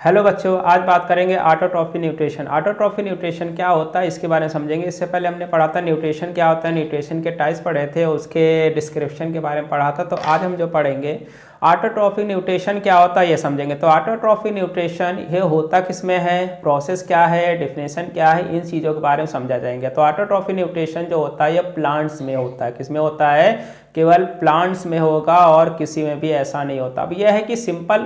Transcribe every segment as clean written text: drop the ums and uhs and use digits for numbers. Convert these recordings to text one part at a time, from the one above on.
Hello बच्चों, आज बात करेंगे ऑटोट्रॉफी न्यूट्रिशन। ऑटोट्रॉफी न्यूट्रिशन क्या होता है इसके बारे में समझेंगे। इससे पहले हमने पढ़ा था न्यूट्रिशन क्या होता है, न्यूट्रिशन के टाइप्स पढ़े थे, उसके डिस्क्रिप्शन के बारे में पढ़ा था। तो आज हम जो पढ़ेंगे ऑटोट्रॉफी न्यूट्रिशन क्या होता है ये समझेंगे। तो ऑटोट्रॉफी न्यूट्रिशन ये होता किसमें है, प्रोसेस क्या है, डेफिनेशन क्या है, इन चीज़ों के बारे में समझा जाएंगे। तो ऑटोट्रॉफी न्यूट्रिशन जो होता है ये प्लांट्स में होता है। किसमें होता है? केवल प्लांट्स में होगा और किसी में भी ऐसा नहीं होता। अब यह है कि सिंपल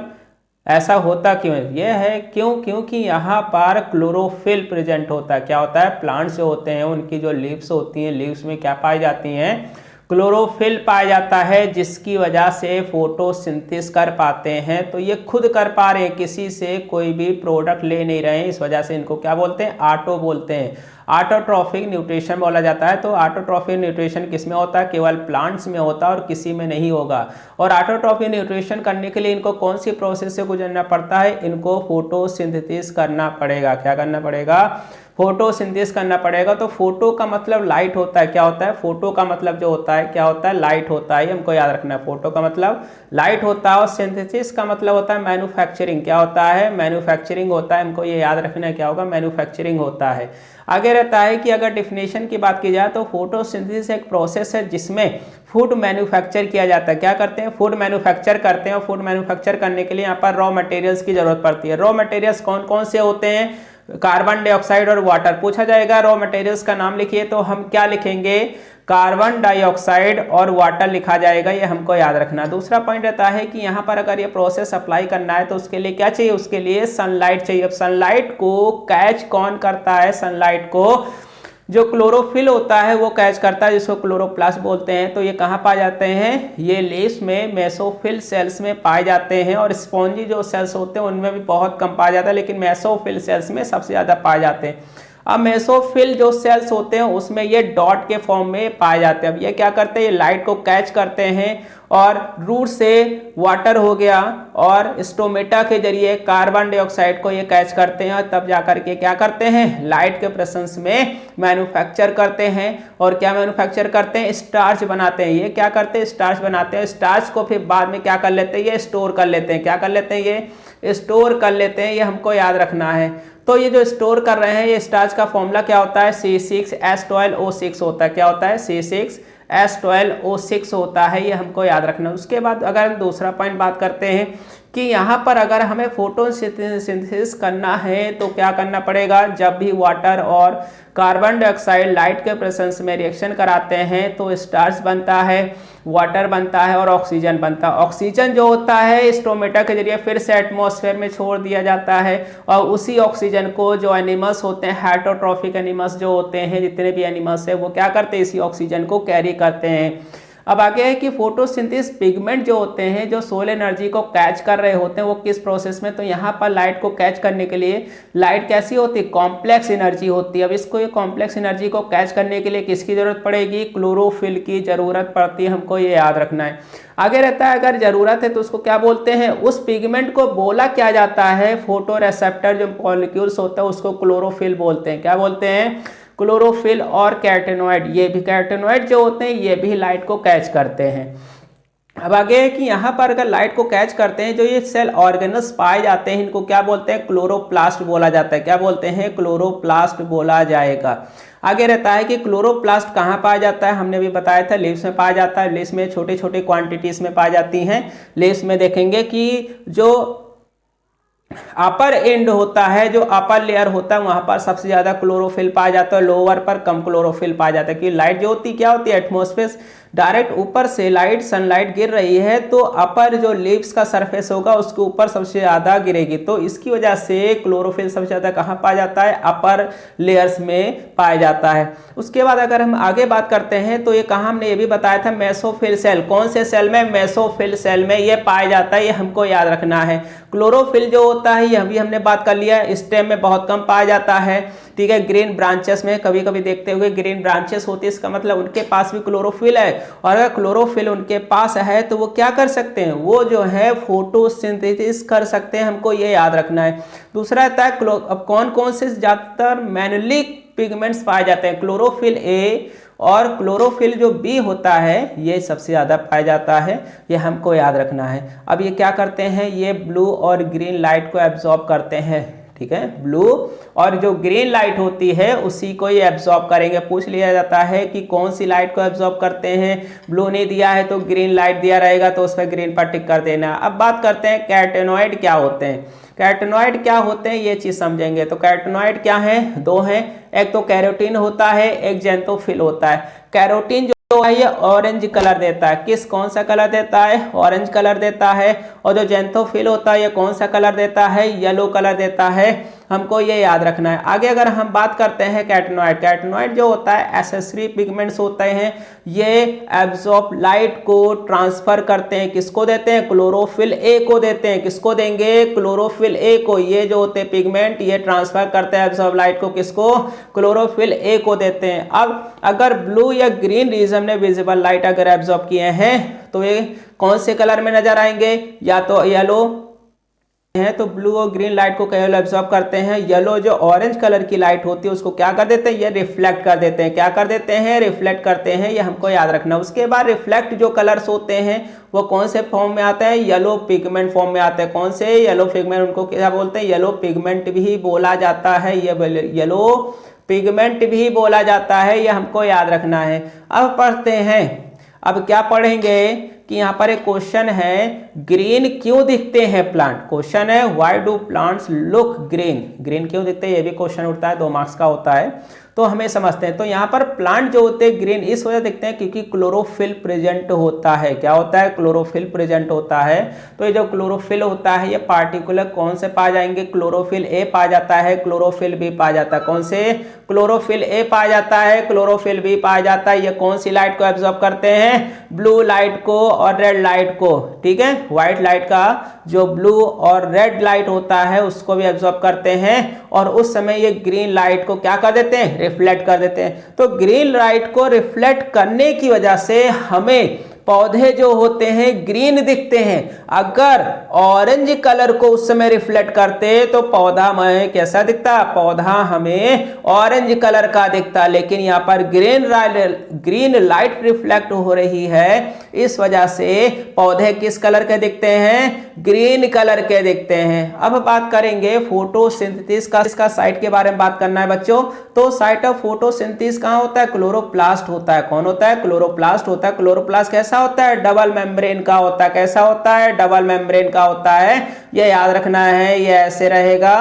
ऐसा होता क्यों है, यह है क्योंकि यहाँ पर क्लोरोफिल प्रेजेंट होता है। क्या होता है? प्लांट्स जो होते हैं उनकी जो लीव्स होती हैं, लीव्स में क्या पाई जाती हैं? क्लोरोफिल पाया जाता है, जिसकी वजह से फोटोसिंथेसिस कर पाते हैं। तो ये खुद कर पा रहे हैं, किसी से कोई भी प्रोडक्ट ले नहीं रहे हैं। इस वजह से इनको क्या बोलते हैं? ऑटो बोलते हैं। ऑटोट्रॉफिक न्यूट्रिशन बोला जाता है। तो ऑटोट्रॉफिक न्यूट्रिशन किसमें होता है? केवल प्लांट्स में होता है और किसी में नहीं होगा। और ऑटोट्रॉफिक न्यूट्रिशन करने के लिए इनको कौन सी प्रोसेस से गुजरना पड़ता है? इनको फोटोसिंथेसिस करना पड़ेगा। क्या करना पड़ेगा? फोटोसिंथेसिस करना पड़ेगा। तो फोटो का मतलब लाइट होता है। क्या होता है? फोटो का मतलब जो होता है क्या होता है? लाइट होता है। हमको याद रखना है, फोटो का मतलब लाइट होता है और सिंथेसिस का मतलब होता है मैन्युफैक्चरिंग। क्या होता है? मैन्युफैक्चरिंग होता है। हमको ये याद रखना है, क्या होगा? मैन्युफैक्चरिंग होता है। आगे रहता है कि अगर डिफिनेशन की बात की जाए तो फोटोसिंथेसिस एक प्रोसेस है जिसमें फूड मैन्युफैक्चर किया जाता है। क्या करते हैं? फूड मैन्युफैक्चर करते हैं। और फूड मैन्युफैक्चर करने के लिए यहाँ पर रॉ मटेरियल्स की जरूरत पड़ती है। रॉ मटेरियल्स कौन कौन से होते हैं? कार्बन डाइऑक्साइड और वाटर। पूछा जाएगा रॉ मटेरियल्स का नाम लिखिए, तो हम क्या लिखेंगे? कार्बन डाइऑक्साइड और वाटर लिखा जाएगा। ये हमको याद रखना। दूसरा पॉइंट रहता है कि यहाँ पर अगर ये प्रोसेस अप्लाई करना है तो उसके लिए क्या चाहिए? उसके लिए सनलाइट चाहिए। अब सनलाइट को कैच कौन करता है? सनलाइट को जो क्लोरोफिल होता है वो कैच करता है, जिसको क्लोरोप्लास्ट बोलते हैं। तो ये कहाँ पाए जाते हैं? ये लीव्स में मेसोफिल सेल्स में पाए जाते हैं। और स्पॉन्जी जो सेल्स होते हैं उनमें भी बहुत कम पाया जाता है, लेकिन मेसोफिल सेल्स में सबसे ज़्यादा पाए जाते हैं। अब मेसोफिल जो सेल्स होते हैं उसमें ये डॉट के फॉर्म में पाए जाते हैं। अब ये क्या करते हैं? ये लाइट को कैच करते हैं और रूट से वाटर हो गया और स्टोमेटा के जरिए कार्बन डाइऑक्साइड को ये कैच करते हैं और तब जाकर के क्या करते हैं? लाइट के प्रेजेंस में मैन्युफैक्चर करते हैं। और क्या मैन्युफैक्चर करते हैं? स्टार्च बनाते हैं। ये क्या करते हैं? स्टार्च बनाते हैं। स्टार्च को फिर बाद में क्या कर लेते हैं? ये स्टोर कर लेते हैं। क्या कर लेते हैं? ये स्टोर कर लेते हैं। ये हमको याद रखना है। तो ये जो स्टोर कर रहे हैं, ये स्टार्च का फॉर्मूला क्या होता है? C6H12O6 होता है। क्या होता है? C6H12O6 होता है। ये हमको याद रखना। उसके बाद अगर हम दूसरा पॉइंट बात करते हैं कि यहाँ पर अगर हमें फोटोसिंथेसिस करना है तो क्या करना पड़ेगा? जब भी वाटर और कार्बन डाइऑक्साइड लाइट के प्रेजेंस में रिएक्शन कराते हैं तो स्टार्च बनता है, वाटर बनता है और ऑक्सीजन बनता है। ऑक्सीजन जो होता है स्टोमेटा के जरिए फिर से एटमॉस्फेयर में छोड़ दिया जाता है और उसी ऑक्सीजन को जो एनिमल्स होते हैं, हेटरोट्रॉफिक एनिमल्स जो होते हैं, जितने भी एनिमल्स हैं, वो क्या करते हैं? इसी ऑक्सीजन को कैरी करते हैं। अब आगे है कि फोटोसिंथेसिस पिगमेंट जो होते हैं, जो सोलर एनर्जी को कैच कर रहे होते हैं, वो किस प्रोसेस में? तो यहाँ पर लाइट को कैच करने के लिए लाइट कैसी होती है? कॉम्प्लेक्स एनर्जी होती है। अब इसको ये कॉम्प्लेक्स एनर्जी को कैच करने के लिए किसकी जरूरत पड़ेगी? क्लोरोफिल की जरूरत पड़ती है। हमको ये याद रखना है। आगे रहता है अगर जरूरत है तो उसको क्या बोलते हैं? उस पिगमेंट को बोला क्या जाता है? फोटो रिसेप्टर जो मॉलिक्यूल्स होता है उसको क्लोरोफिल बोलते हैं। क्या बोलते हैं? क्लोरोफिल। और कैरोटेनॉइड, ये भी कैरोटेनॉइड जो होते हैं ये भी लाइट को कैच करते हैं। अब आगे है कि यहाँ पर अगर लाइट को कैच करते हैं, जो ये सेल ऑर्गेनल्स पाए जाते हैं, इनको क्या बोलते हैं? क्लोरोप्लास्ट बोला जाता है। क्या बोलते हैं? क्लोरोप्लास्ट बोला जाएगा। आगे रहता है कि क्लोरोप्लास्ट कहाँ पाया जाता है? हमने भी बताया था लीव्स में पाया जाता है। लीव्स में छोटे छोटे क्वांटिटीज में पाई जाती हैं। लीव्स में देखेंगे कि जो अपर एंड होता है, जो अपर लेयर होता है, वहां पर सबसे ज्यादा क्लोरोफिल पाया जाता है, लोअर पर कम क्लोरोफिल पाया जाता है। कि लाइट जो होती क्या होती है? एटमॉस्फेयर डायरेक्ट ऊपर से लाइट सनलाइट गिर रही है तो अपर जो लीव्स का सरफेस होगा उसके ऊपर सबसे ज्यादा गिरेगी। तो इसकी वजह से क्लोरोफिल सबसे ज्यादा कहाँ पाया जाता है? अपर लेयर्स में पाया जाता है। उसके बाद अगर हम आगे बात करते हैं तो ये कहाँ हमने ये भी बताया था? Mesophyll cell. कौन से सेल में? मेसोफिल सेल में ये पाया जाता है। ये हमको याद रखना है। क्लोरोफिल जो होता है ये अभी हमने बात कर लिया, स्टेम में बहुत कम पाया जाता है। ठीक है, ग्रीन ब्रांचेस में कभी कभी देखते हुए ग्रीन ब्रांचेस होती है, इसका मतलब उनके पास भी क्लोरोफिल है। और अगर क्लोरोफिल उनके पास है तो वो क्या कर सकते हैं? वो जो है फोटोसिंथेसिस कर सकते हैं। हमको ये याद रखना है। दूसरा आता है अब कौन कौन से ज्यादातर मैनुअली पिगमेंट्स पाए जाते हैं? क्लोरोफिल ए और क्लोरोफिल जो बी होता है ये सबसे ज़्यादा पाया जाता है, ये हमको याद रखना है। अब ये क्या करते हैं, ये ब्लू और ग्रीन लाइट को एब्जॉर्ब करते हैं, ठीक है। ब्लू और जो ग्रीन लाइट होती है उसी को ये एब्जॉर्ब करेंगे। पूछ लिया जाता है कि कौन सी लाइट को एब्जॉर्ब करते हैं, ब्लू नहीं दिया है तो ग्रीन लाइट दिया रहेगा तो उस पर ग्रीन पर टिक कर देना। अब बात करते हैं कैटेनॉइड क्या होते हैं। कैटेनॉइड क्या होते हैं ये चीज समझेंगे। तो कैटेनॉइड क्या है, दो हैं, एक तो कैरोटीन होता है, एक जेंथोफिल होता है। कैरोटीन जो है ये ऑरेंज कलर देता है, किस कौन सा कलर देता है, ऑरेंज कलर देता है। और जो जेंथोफिल होता है ये कौन सा कलर देता है, येलो कलर देता है। हमको ये याद रखना है। आगे अगर हम बात करते हैं कैटेनॉइड, कैटेनॉइड जो होता है एसेसरी पिगमेंट्स होते हैं, ये एब्जॉर्ब लाइट को ट्रांसफर करते हैं, किसको देते हैं, क्लोरोफिल ए को देते हैं। किसको देंगे, क्लोरोफिल ए को। ये जो होते हैं पिगमेंट ये ट्रांसफर करते हैं एब्जॉर्ब लाइट को, किसको, क्लोरोफिल ए को देते हैं। अब अगर ब्लू या ग्रीन रीजन में विजिबल लाइट अगर एब्जॉर्ब किए हैं तो ये कौन से कलर में नजर आएंगे, या तो येलो है तो ब्लू और ग्रीन लाइट को केवल एब्जॉर्ब करते हैं। येलो जो ऑरेंज कलर की लाइट होती है उसको क्या कर देते हैं, ये रिफ्लेक्ट कर देते हैं। क्या कर देते हैं, रिफ्लेक्ट करते हैं, ये हमको याद रखना। उसके बाद रिफ्लेक्ट जो कलर्स होते हैं वो कौन से फॉर्म में आते हैं, येलो पिगमेंट फॉर्म में आते हैं। कौन से, येलो पिगमेंट, उनको क्या बोलते हैं, येलो पिगमेंट भी बोला जाता है, ये येलो पिगमेंट भी बोला जाता है, ये हमको याद रखना है। अब पढ़ते हैं, अब क्या पढ़ेंगे कि यहाँ पर एक क्वेश्चन है, ग्रीन क्यों दिखते हैं प्लांट। क्वेश्चन है why do plants look green, green क्यों दिखते हैं, ये भी क्वेश्चन उठता है, 2 मार्क्स का होता है, तो हमें समझते हैं। तो यहाँ पर प्लांट जो होते हैं ग्रीन इस वजह दिखते हैं क्योंकि क्लोरोफिल प्रेजेंट होता है। क्या होता है, क्लोरोफिल प्रेजेंट होता है। तो ये जो क्लोरोफिल होता है ये पार्टिकुलर कौन से पाए जाएंगे, क्लोरोफिल ए पाया जाता है, क्लोरोफिल बी पाया जाता है। कौन से, क्लोरोफिल ए पाया जाता है, क्लोरोफिल बी पाया जाता है। ये कौन सी लाइट को एब्जॉर्ब करते हैं, ब्लू लाइट को और रेड लाइट को, ठीक है। व्हाइट लाइट का जो ब्लू और रेड लाइट होता है उसको भी एब्जॉर्ब करते हैं और उस समय ये ग्रीन लाइट को क्या कर देते हैं, रिफ्लेक्ट कर देते हैं। तो ग्रीन लाइट को रिफ्लेक्ट करने की वजह से हमें पौधे जो होते हैं ग्रीन दिखते हैं। अगर ऑरेंज कलर को उस समय रिफ्लेक्ट करते तो पौधा हमें कैसा दिखता, पौधा हमें ऑरेंज कलर का दिखता। लेकिन यहाँ पर ग्रीन लाइट रिफ्लेक्ट हो रही है, इस वजह से पौधे किस कलर के दिखते हैं, ग्रीन कलर के दिखते हैं। अब बात करेंगे फोटोसिंथेसिस का, इसका साइट के बारे में बात करना है बच्चों। तो साइट ऑफ फोटोसिंथेसिस कहाँ होता है, क्लोरोप्लास्ट होता है। कौन होता है, क्लोरोप्लास्ट होता है। क्लोरोप्लास्ट कैसा होता है, डबल मेम्ब्रेन का होता है। कैसा होता है, डबल मेम्ब्रेन का होता है, ये याद रखना है, ये ऐसे रहेगा।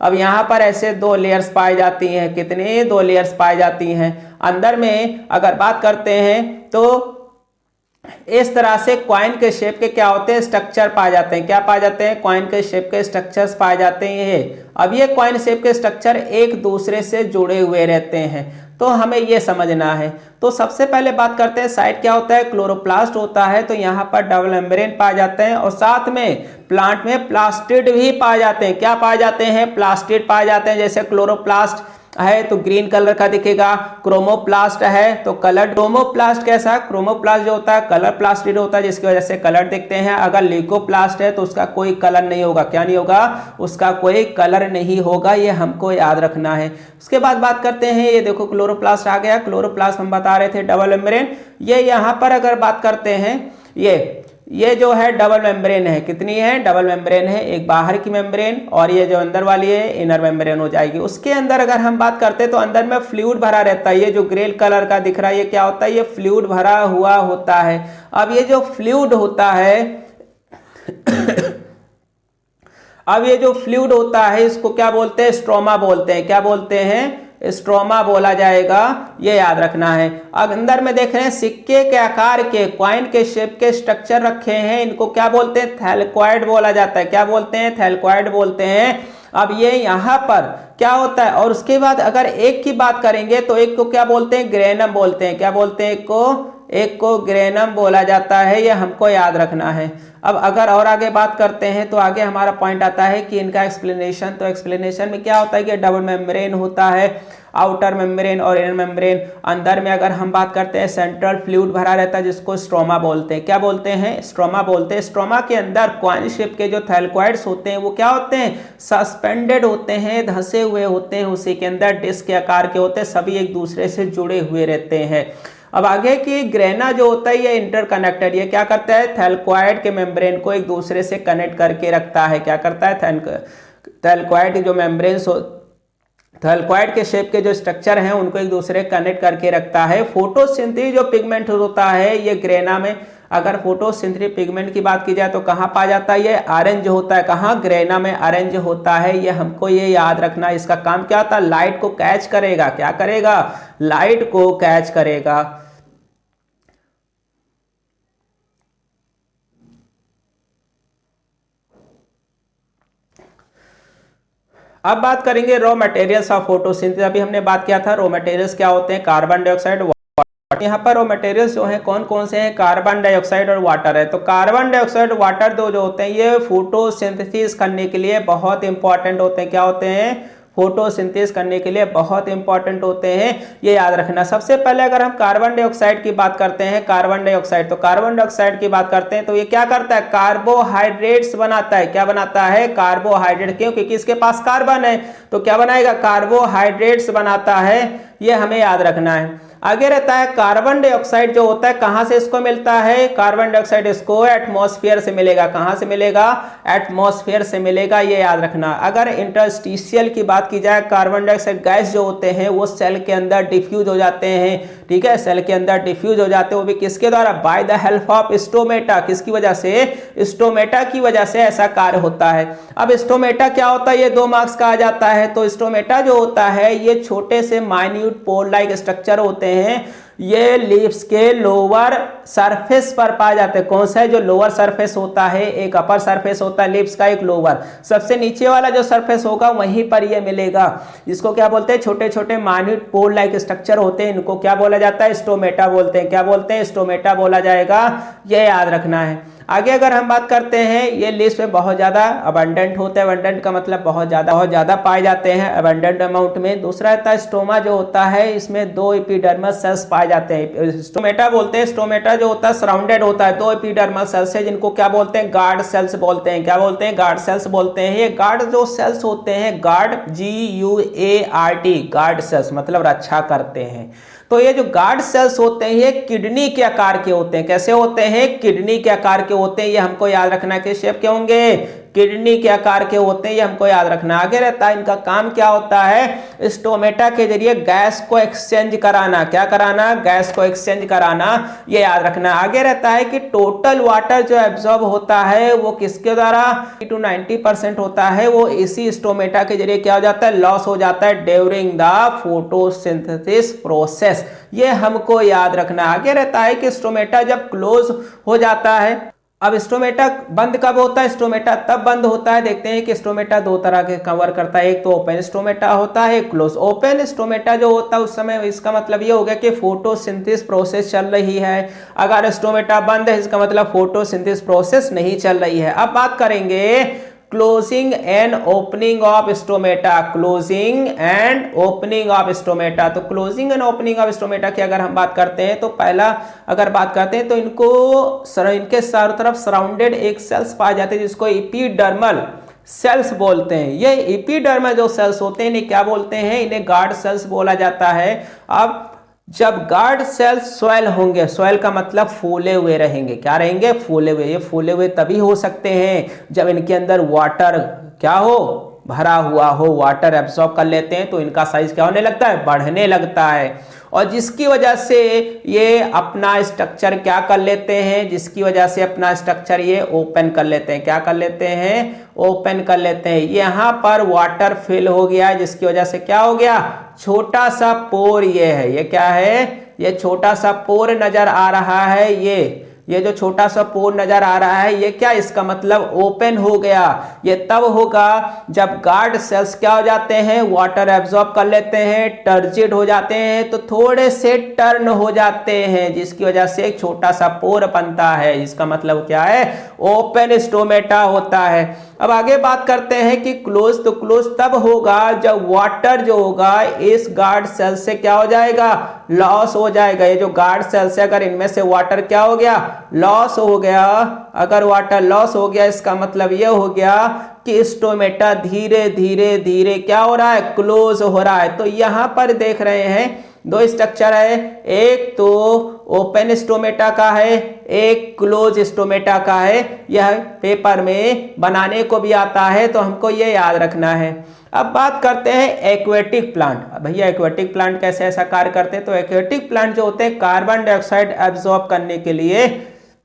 अब यहाँ पर ऐसे 2 लेयर्स पाई जाती हैं, कितनी, 2 लेयर्स पाई जाती हैं। अंदर में अगर बात करते हैं तो इस तरह से कॉइन के शेप के क्या होते हैं, स्ट्रक्चर पाए जाते हैं। क्या पाए जाते हैं, कॉइन के शेप के स्ट्रक्चर्स पाए जाते हैं। अब ये कॉइन शेप के स्ट्रक्चर एक दूसरे से जुड़े हुए रहते हैं, तो हमें ये समझना है। तो सबसे पहले बात करते हैं साइट क्या होता है, क्लोरोप्लास्ट होता है। तो यहाँ पर डबल मेम्ब्रेन पाए जाते हैं और साथ में प्लांट में प्लास्टिड भी पाए जाते हैं। क्या पाए जाते हैं, प्लास्टिड पाए जाते हैं। जैसे क्लोरोप्लास्ट है तो ग्रीन कलर का दिखेगा, क्रोमोप्लास्ट है तो कलर। क्रोमोप्लास्ट कैसा, क्रोमोप्लास्ट जो होता है कलर प्लास्टिड होता है, जिसकी वजह से कलर दिखते हैं। अगर ल्यूकोप्लास्ट है तो उसका कोई कलर नहीं होगा। क्या नहीं होगा, उसका कोई कलर नहीं होगा, ये हमको याद रखना है। उसके बाद बात करते हैं, ये देखो क्लोरोप्लास्ट आ गया। क्लोरोप्लास्ट हम बता रहे थे डबल मेम्ब्रेन। ये यहाँ पर अगर बात करते हैं, ये जो है डबल मेम्ब्रेन है, कितनी है, डबल मेम्ब्रेन है। एक बाहर की मेम्ब्रेन और ये जो अंदर वाली है इनर मेम्ब्रेन हो जाएगी। उसके अंदर अगर हम बात करते हैं तो अंदर में फ्लूइड भरा रहता है। ये जो ग्रे कलर का दिख रहा है ये क्या होता है, ये फ्लूइड भरा हुआ होता है। अब ये जो फ्लूइड होता है अब ये जो फ्लूइड होता है इसको क्या बोलते हैं, स्ट्रोमा बोलते हैं। क्या बोलते हैं, स्ट्रोमा बोला जाएगा, ये याद रखना है। अब अंदर में देख रहे हैं सिक्के के आकार के, कॉइन के शेप के स्ट्रक्चर रखे हैं, इनको क्या बोलते हैं, थैलेकॉइड बोला जाता है। क्या बोलते हैं, थैलेकॉइड बोलते हैं। अब ये यहाँ पर क्या होता है, और उसके बाद अगर एक की बात करेंगे तो एक को क्या बोलते हैं, ग्रेनम बोलते हैं। क्या बोलते हैं, एक को ग्रेनम बोला जाता है, ये हमको याद रखना है। अब अगर और आगे बात करते हैं तो आगे हमारा पॉइंट आता है कि इनका एक्सप्लेनेशन। तो एक्सप्लेनेशन में क्या होता है कि डबल मेम्ब्रेन होता है। आउटर मेम्ब्रेन और इनर मेम्ब्रेन। अंदर में अगर हम बात करते हैं सेंट्रल फ्लूइड भरा रहता है जिसको स्ट्रोमा बोलते हैं। क्या बोलते हैं? स्ट्रोमा बोलते हैं। स्ट्रोमा के अंदर कॉइन शेप के जो थैलेकॉइड्स होते हैं वो क्या होते हैं? सस्पेंडेड होते हैं, धंसे हुए होते हैं, उसी के अंदर डिस्क के आकार के होते हैं, सभी एक दूसरे से जुड़े हुए रहते हैं। अब आगे की ग्रेना जो होता है ये इंटरकनेक्टेड, ये क्या करता है? थैलेकॉइड के मेम्ब्रेन को एक दूसरे से कनेक्ट करके रखता है। क्या करता है? थैलेकॉइड जो मेम्ब्रेन थैलेकॉइड के शेप के जो स्ट्रक्चर हैं उनको एक दूसरे कनेक्ट करके रखता है। फोटोसिंथेसिस जो पिगमेंट होता है ये ग्रेना में, अगर फोटोसिंथेसिस पिगमेंट की बात की जाए तो कहाँ पाया जाता है? ये ऑरेंज होता है। कहाँ? ग्रेना में ऑरेंज होता है। ये हमको ये याद रखना, इसका काम क्या होता है? लाइट को कैच करेगा। क्या करेगा? लाइट को कैच करेगा। अब बात करेंगे रॉ मटेरियल्स ऑफ फोटोसिंथेसिस। अभी हमने बात किया था रॉ मटेरियल्स क्या होते हैं? कार्बन डाइऑक्साइड, यहाँ पर रॉ मटेरियल्स जो हैं कौन कौन से हैं? कार्बन डाइऑक्साइड और वाटर है। तो कार्बन डाइऑक्साइड वाटर दो जो होते हैं ये फोटोसिंथेसिस करने के लिए बहुत इंपॉर्टेंट होते हैं। क्या होते हैं? फोटोसिंथेसिस करने के लिए बहुत इंपॉर्टेंट होते हैं, ये याद रखना। सबसे पहले अगर हम कार्बन डाइऑक्साइड की बात करते हैं, कार्बन डाइऑक्साइड, तो कार्बन डाइऑक्साइड की बात करते हैं तो ये क्या करता है? कार्बोहाइड्रेट्स बनाता है। क्या बनाता है? कार्बोहाइड्रेट। क्यों? क्योंकि इसके पास कार्बन है तो क्या बनाएगा? कार्बोहाइड्रेट्स बनाता है, ये हमें याद रखना है। आगे रहता है कार्बन डाइऑक्साइड जो होता है कहां से इसको मिलता है? कार्बन डाइऑक्साइड इसको एटमॉस्फेयर से मिलेगा। कहां से मिलेगा? एटमॉस्फेयर से मिलेगा, ये याद रखना। अगर इंटरस्टिशियल की बात की जाए, कार्बन डाइऑक्साइड गैस जो होते हैं वो सेल के अंदर डिफ्यूज हो जाते हैं। ठीक है, सेल के अंदर डिफ्यूज हो जाते हैं, वो भी किसके द्वारा? By the help of stomata. किसकी वजह से? स्टोमेटा की वजह से ऐसा कार्य होता है। अब स्टोमेटा क्या होता है? ये 2 मार्क्स का आ जाता है। तो स्टोमेटा जो होता है ये छोटे से माइन्यूट पोल लाइक स्ट्रक्चर होते हैं, ये लीव्स के लोअर सरफेस पर पाए जाते हैं। कौन सा है? जो लोअर सरफेस होता है, एक अपर सरफेस होता है लीव्स का, एक लोअर। सबसे नीचे वाला जो सरफेस होगा वहीं पर ये मिलेगा। इसको क्या बोलते हैं? छोटे छोटे माइन्यूट पोल लाइक स्ट्रक्चर होते हैं, इनको क्या बोला जाता है? स्टोमेटा बोलते हैं। क्या बोलते हैं? स्टोमेटा बोला जाएगा, ये याद रखना है। आगे अगर हम बात करते हैं, ये लिस्ट में बहुत ज्यादा अबंडेंट होते हैं। अबंडेंट का मतलब बहुत ज्यादा पाए जाते हैं, अबंडेंट अमाउंट में। दूसरा रहता है स्टोमा जो होता है, इसमें 2 एपिडर्मस सेल्स पाए जाते हैं। स्टोमेटा बोलते हैं, स्टोमेटा जो होता है सराउंडेड होता है 2 एपिडर्मस सेल्स से, जिनको क्या बोलते हैं? गार्ड सेल्स बोलते हैं। क्या बोलते हैं? गार्ड सेल्स बोलते हैं। ये गार्ड जो सेल्स होते हैं, गार्ड GUARD, गार्ड सेल्स मतलब रक्षा करते हैं। तो ये जो गार्ड सेल्स होते हैं ये किडनी के आकार के होते हैं। कैसे होते हैं? किडनी के आकार के होते हैं, ये हमको याद रखना है। किस शेप के होंगे? किडनी के आकार के होते हैं, ये हमको याद रखना। आगे रहता है इनका काम क्या होता है? स्टोमेटा के जरिए गैस को एक्सचेंज कराना। क्या कराना? गैस को एक्सचेंज कराना, ये याद रखना। आगे रहता है कि टोटल वाटर जो एब्जॉर्ब होता है वो किसके द्वारा? 90% होता है, वो इसी स्टोमेटा के जरिए क्या हो जाता है? लॉस हो जाता है ड्यूरिंग द फोटोसिंथेसिस प्रोसेस, ये हमको याद रखना। आगे रहता है कि स्टोमेटा जब क्लोज हो जाता है, अब स्टोमेटा बंद कब होता है? स्टोमेटा तब बंद होता है, देखते हैं कि स्टोमेटा 2 तरह के कवर करता है। एक तो ओपन स्टोमेटा होता है, क्लोज। ओपन स्टोमेटा जो होता है उस समय इसका मतलब ये हो गया कि फोटोसिंथेसिस प्रोसेस चल रही है। अगर स्टोमेटा बंद है इसका मतलब फोटोसिंथेसिस प्रोसेस नहीं चल रही है। अब बात करेंगे closing and opening of stomata. Closing and opening of stomata, तो closing and opening of stomata की अगर हम बात करते हैं तो पहला अगर बात करते हैं तो इनके चारों तरफ सराउंडेड एक सेल्स पाए जाते हैं जिसको एपिडर्मल सेल्स बोलते हैं। ये एपिडर्मल जो सेल्स होते हैं इन्हें क्या बोलते हैं? इन्हें गार्ड सेल्स बोला जाता है। अब जब गार्ड सेल्स स्वेल होंगे, स्वेल का मतलब फूले हुए रहेंगे। क्या रहेंगे? फूले हुए। ये फूले हुए तभी हो सकते हैं जब इनके अंदर वाटर क्या हो? भरा हुआ हो, वाटर एब्सॉर्ब कर लेते हैं तो इनका साइज क्या होने लगता है? बढ़ने लगता है। और जिसकी वजह से ये अपना स्ट्रक्चर क्या कर लेते हैं? जिसकी वजह से अपना स्ट्रक्चर ये ओपन कर लेते हैं। क्या कर लेते हैं? ओपन कर लेते हैं। यहाँ पर वाटर फिल हो गया है जिसकी वजह से क्या हो गया? छोटा सा पोर ये है। ये क्या है? ये छोटा सा पोर नजर आ रहा है। ये जो छोटा सा पोर नजर आ रहा है ये क्या? इसका मतलब ओपन हो गया। ये तब होगा जब गार्ड सेल्स क्या हो जाते हैं? वाटर एब्जॉर्ब कर लेते हैं, टर्जिड हो जाते हैं, तो थोड़े से टर्न हो जाते हैं जिसकी वजह से एक छोटा सा पोर बनता है। इसका मतलब क्या है? ओपन स्टोमेटा होता है। अब आगे बात करते हैं कि क्लोज, तो क्लोज तब होगा जब वाटर जो होगा इस गार्ड सेल से क्या हो जाएगा, लॉस हो जाएगा। ये जो गार्ड सेल से अगर इनमें से वाटर क्या हो गया, लॉस हो गया, अगर वाटर लॉस हो गया इसका मतलब ये हो गया कि स्टोमेटा धीरे धीरे धीरे क्या हो रहा है, क्लोज हो रहा है। तो यहां पर देख रहे हैं दो स्ट्रक्चर है, एक तो ओपन स्टोमेटा का है, एक क्लोज स्टोमेटा का है। यह पेपर में बनाने को भी आता है, तो हमको ये याद रखना है। अब बात करते हैं एक्वेटिक प्लांट। भैया एक्वेटिक प्लांट कैसे ऐसा कार्य करते हैं, तो एक्वेटिक प्लांट जो होते हैं कार्बन डाइऑक्साइड एब्जॉर्ब करने के लिए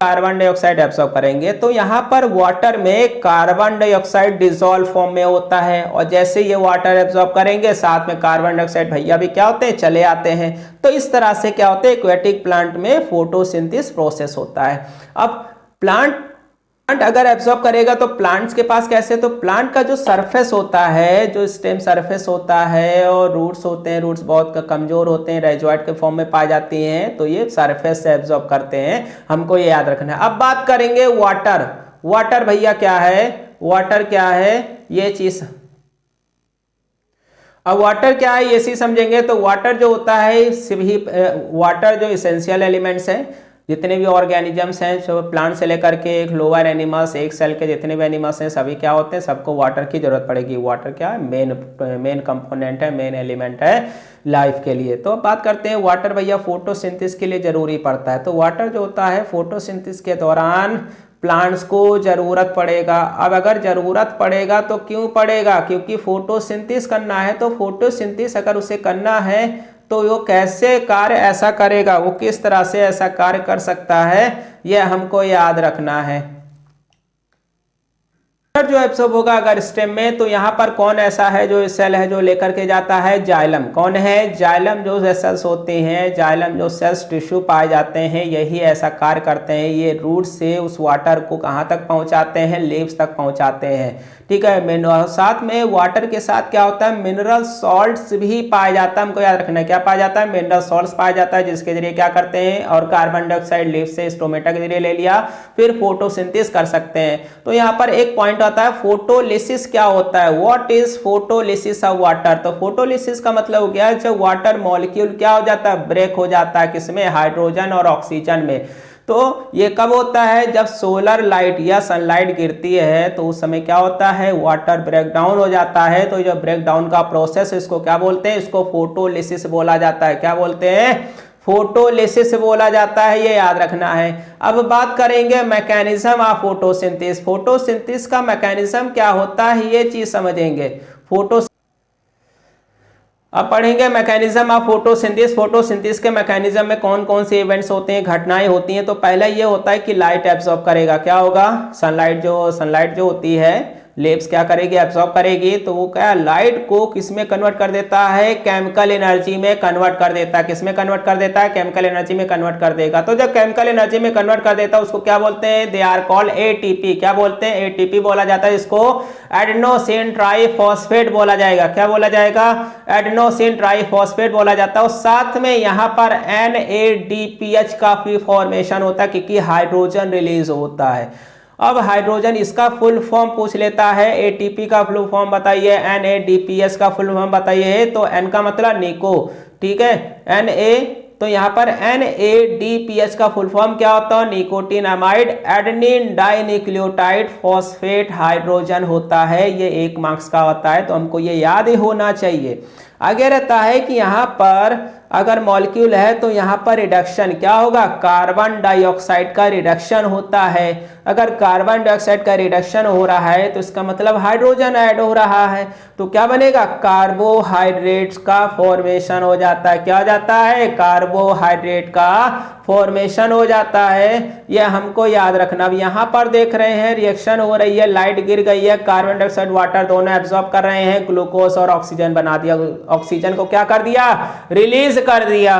कार्बन डाइऑक्साइड एब्जॉर्ब करेंगे, तो यहां पर वाटर में कार्बन डाइऑक्साइड डिसॉल्व फॉर्म में होता है, और जैसे ये वाटर एब्जॉर्ब करेंगे साथ में कार्बन डाइऑक्साइड भैया भी क्या होते हैं, चले आते हैं। तो इस तरह से क्या होते हैं, एक्वेटिक प्लांट में फोटोसिंथेसिस प्रोसेस होता है। अब प्लांट अगर एब्जॉर्ब करेगा तो प्लांट्स के पास कैसे, तो प्लांट का जो सरफेस होता है, जो स्टेम सरफेस होता है, और रूट्स होते हैं, रूट्स बहुत कमजोर होते हैं, रेजोइड के फॉर्म में पाई जाती हैं, तो ये सरफेस से एब्जॉर्ब करते हैं, हमको ये याद रखना है। अब बात करेंगे वाटर। वाटर भैया क्या है, वाटर क्या है, ये चीज, अब वाटर क्या है ये चीज समझेंगे। तो वाटर जो होता है सभी वाटर जो इसेंशियल एलिमेंट्स हैं, जितने भी ऑर्गेनिजम्स हैं, जो प्लांट से लेकर के एक लोअर एनिमल्स, एक सेल के जितने भी एनिमल्स हैं, सभी क्या होते हैं, सबको वाटर की जरूरत पड़ेगी। वाटर क्या है, मेन कंपोनेंट है, मेन एलिमेंट है लाइफ के लिए। तो बात करते हैं वाटर भैया फोटोसिंथेसिस के लिए जरूरी पड़ता है। तो वाटर जो होता है फोटोसिंथेसिस के दौरान प्लांट्स को जरूरत पड़ेगा। अब अगर जरूरत पड़ेगा तो क्यों पड़ेगा, क्योंकि फोटोसिंथेसिस करना है, तो फोटोसिंथेसिस अगर उसे करना है तो वो कैसे कार्य ऐसा करेगा, वो किस तरह से ऐसा कार्य कर सकता है, यह हमको याद रखना है। जो एब्सॉर्ब होगा अगर स्टेम में, तो यहाँ पर कौन ऐसा है जो सेल है जो लेकर के जाता है, जाइलम। कौन है, जाइलम। जो सेल्स होते हैं, जाइलम जो सेल्स टिश्यू पाए जाते हैं, यही ऐसा कार्य करते हैं। ये रूट से उस वाटर को कहाँ तक पहुँचाते हैं, लीव्स तक पहुँचाते हैं, ठीक है। साथ में वाटर के साथ क्या होता है, मिनरल सॉल्ट्स भी पाया जाता है, हमको याद रखना है। क्या पाया जाता है, मिनरल सॉल्ट्स पाया जाता है, जिसके जरिए क्या करते हैं, और कार्बन डाइऑक्साइड लीव से स्टोमेटा के जरिए ले लिया, फिर फोटोसिंथेसिस कर सकते हैं। तो यहाँ पर एक पॉइंट आता है फोटोलिसिस क्या होता है, what is photolysis of water. तो फोटोलिसिस का मतलब हो गया जब वाटर मॉलिक्यूल क्या हो जाता है, ब्रेक हो जाता है, किसमें, हाइड्रोजन और ऑक्सीजन में। तो ये कब होता है, जब सोलर लाइट या सनलाइट गिरती है, तो उस समय क्या होता है, वाटर ब्रेक डाउन हो जाता है। तो जो ब्रेक डाउन का प्रोसेस, इसको क्या बोलते हैं, इसको फोटोलिसिस बोला जाता है। क्या बोलते हैं, फोटोलिसिस बोला जाता है, ये याद रखना है। अब बात करेंगे मैकेनिज्म ऑफ फोटोसिंथेसिस। फोटोसिंथेसिस का मैकेनिज्म क्या होता है, ये चीज समझेंगे। अब पढ़ेंगे मैकेनिज्म ऑफ फोटोसिंथेसिस। फोटोसिंथेसिस के मैकेनिज्म में कौन कौन से इवेंट्स होते हैं, घटनाएं होती हैं। तो पहला ये होता है कि लाइट एब्जॉर्ब करेगा। क्या होगा, सनलाइट जो होती है, लेब्स क्या करेगी, एब्जॉर्ब करेगी। तो वो क्या, लाइट को किसमें कन्वर्ट कर देता है, केमिकल एनर्जी में कन्वर्ट कर देता है। किसमें कन्वर्ट कर देता है, केमिकल एनर्जी में कन्वर्ट कर देगा। तो जब केमिकल एनर्जी में कन्वर्ट कर देता है, उसको क्या बोलते हैं, दे आर कॉल्ड एटीपी। क्या बोलते हैं, एटीपी बोला जाता है। इसको एडेनोसिन ट्राइफॉस्फेट बोला जाएगा। क्या बोला जाएगा, एडेनोसिन ट्राइफॉस्फेट बोला जाता है। और साथ में यहाँ पर NADPH का भी फॉर्मेशन होता है, क्योंकि हाइड्रोजन रिलीज होता है। अब हाइड्रोजन, इसका फुल फॉर्म पूछ लेता है, एटीपी का फुल फॉर्म बताइए, NADPH का फुल फॉर्म बताइए। तो N का मतलब निको, ठीक है, Na। तो यहाँ पर NADPH का फुल फॉर्म क्या होता है, nicotine amide adenine dinucleotide phosphate hydrogen होता है। ये 1 मार्क्स का होता है, तो हमको ये याद होना चाहिए। आगे रहता है कि यहाँ पर अगर मॉलिक्यूल है तो यहाँ पर रिडक्शन क्या होगा, कार्बन डाइऑक्साइड का रिडक्शन होता है। अगर कार्बन डाइऑक्साइड का रिडक्शन हो रहा है तो इसका मतलब हाइड्रोजन ऐड हो रहा है। तो क्या बनेगा, कार्बोहाइड्रेट्स का फॉर्मेशन हो जाता है। क्या हो जाता है, कार्बोहाइड्रेट का फॉर्मेशन हो जाता है। यह हमको याद रखना। अब यहाँ पर देख रहे हैं रिएक्शन हो रही है, लाइट गिर गई है, कार्बन डाइऑक्साइड वाटर दोनों एब्जॉर्ब कर रहे हैं, ग्लूकोज और ऑक्सीजन बना दिया। ऑक्सीजन को क्या कर दिया, रिलीज कर दिया।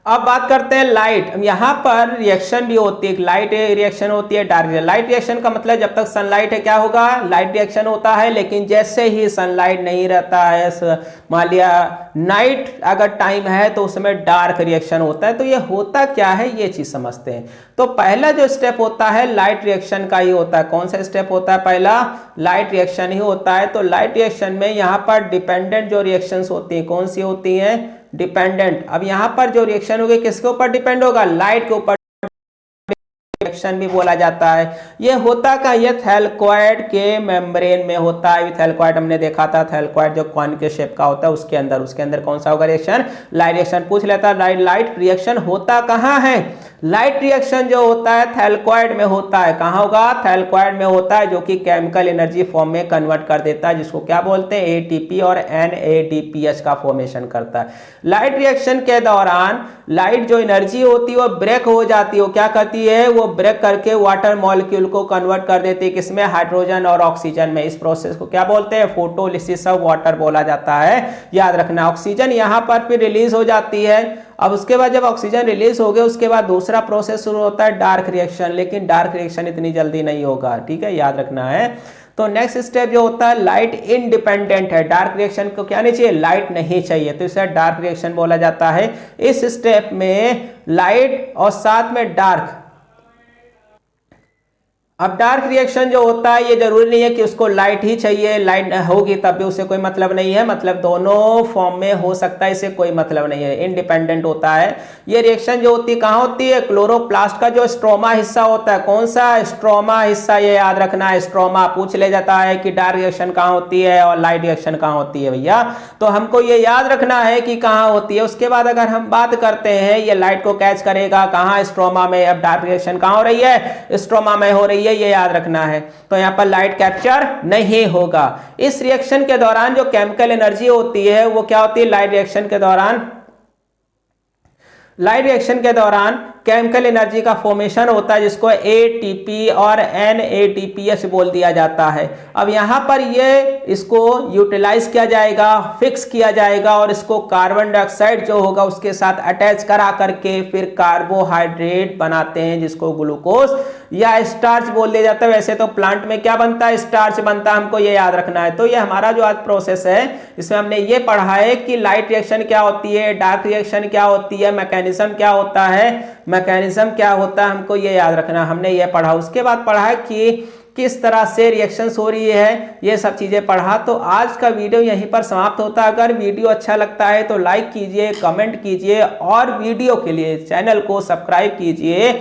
अब बात करते हैं लाइट। यहाँ पर रिएक्शन भी होती है, लाइट रिएक्शन होती है, डार्क रिएक्शन। लाइट रिएक्शन का मतलब जब तक सनलाइट है क्या होगा, लाइट रिएक्शन होता है, लेकिन जैसे ही सनलाइट नहीं रहता है, मान लिया नाइट अगर टाइम है तो उसमें डार्क रिएक्शन होता है। तो ये होता क्या है ये चीज समझते हैं। तो पहला जो स्टेप होता है लाइट रिएक्शन का ही होता है। कौन सा स्टेप होता है, पहला लाइट रिएक्शन ही होता है। तो लाइट रिएक्शन में यहाँ पर डिपेंडेंट जो रिएक्शंस होती हैं, कौन सी होती हैं, डिपेंडेंट। अब यहां पर जो रिएक्शन होगी किसके ऊपर डिपेंड होगा, लाइट के ऊपर रिएक्शन भी बोला जाता है। ये होता का ये थैलेकॉइड के मेम्ब्रेन में होता है। थैलेकॉइड हमने देखा था, थैलेकॉइड जो कॉइन के शेप का होता है उसके अंदर कौन सा होगा रिएक्शन, लाइट रिएक्शन। पूछ लेता है लाइट रिएक्शन होता कहां है, लाइट रिएक्शन जो होता है थैलेकॉइड में होता है। कहां होगा, थैलेकॉइड में होता है, जो कि केमिकल एनर्जी फॉर्म में कन्वर्ट कर देता है, जिसको क्या बोलते हैं, एटीपी और NADPH का फॉर्मेशन करता है। लाइट रिएक्शन के दौरान लाइट जो एनर्जी होती है वो ब्रेक हो जाती है। वो क्या करती है, वो ब्रेक करके वाटर मॉलिक्यूल को कन्वर्ट कर देती है, किसमें, हाइड्रोजन और ऑक्सीजन में। इस प्रोसेस को क्या बोलते हैं, फोटोलिसिस ऑफ वाटर बोला जाता है। याद रखना, ऑक्सीजन यहां पर फिर रिलीज हो जाती है। अब उसके बाद जब ऑक्सीजन रिलीज हो गया उसके बाद दूसरा प्रोसेस शुरू होता है डार्क रिएक्शन, लेकिन डार्क रिएक्शन इतनी जल्दी नहीं होगा, ठीक है, याद रखना है। तो नेक्स्ट स्टेप जो होता है लाइट इंडिपेंडेंट है। डार्क रिएक्शन को क्या नहीं चाहिए, लाइट नहीं चाहिए, तो इसे डार्क रिएक्शन बोला जाता है। इस स्टेप में लाइट और साथ में डार्क। अब डार्क रिएक्शन जो होता है ये जरूरी नहीं है कि उसको लाइट ही चाहिए, लाइट होगी तब भी उसे कोई मतलब नहीं है, मतलब दोनों फॉर्म में हो सकता है, इसे कोई मतलब नहीं है, इंडिपेंडेंट होता है। ये रिएक्शन जो होती है कहाँ होती है, क्लोरोप्लास्ट का जो स्ट्रोमा हिस्सा होता है, कौन सा, स्ट्रोमा हिस्सा, ये याद रखना है। स्ट्रोमा पूछ ले जाता है कि डार्क रिएक्शन कहाँ होती है और लाइट रिएक्शन कहाँ होती है भैया, तो हमको ये याद रखना है कि कहाँ होती है। उसके बाद अगर हम बात करते हैं ये लाइट को कैच करेगा कहाँ, स्ट्रोमा में। अब डार्क रिएक्शन कहाँ हो रही है, स्ट्रोमा में हो रही है, ये याद रखना है। तो यहां पर लाइट कैप्चर नहीं होगा। इस रिएक्शन के दौरान जो केमिकल एनर्जी होती है वो क्या होती है, लाइट रिएक्शन के दौरान केमिकल एनर्जी का फॉर्मेशन होता है, जिसको एटीपी और NADPH बोल दिया जाता है। अब यहां पर ये इसको यूटिलाइज किया जाएगा, फिक्स किया जाएगा, और इसको कार्बन डाइऑक्साइड जो होगा उसके साथ अटैच करा करके फिर कार्बोहाइड्रेट बनाते हैं, जिसको ग्लूकोज या स्टार्च बोल दिया जाता है। वैसे तो प्लांट में क्या बनता है, स्टार्च बनता है, हमको ये याद रखना है। तो ये हमारा जो आज प्रोसेस है इसमें हमने ये पढ़ा है कि लाइट रिएक्शन क्या होती है, डार्क रिएक्शन क्या होती है, मैकेनिज्म क्या होता है, हमको ये याद रखना, हमने ये पढ़ा। उसके बाद पढ़ा है कि किस तरह से रिएक्शंस हो रही है, ये सब चीजें पढ़ा। तो आज का वीडियो यहीं पर समाप्त होता है। अगर वीडियो अच्छा लगता है तो लाइक कीजिए, कमेंट कीजिए, और वीडियो के लिए चैनल को सब्सक्राइब कीजिए।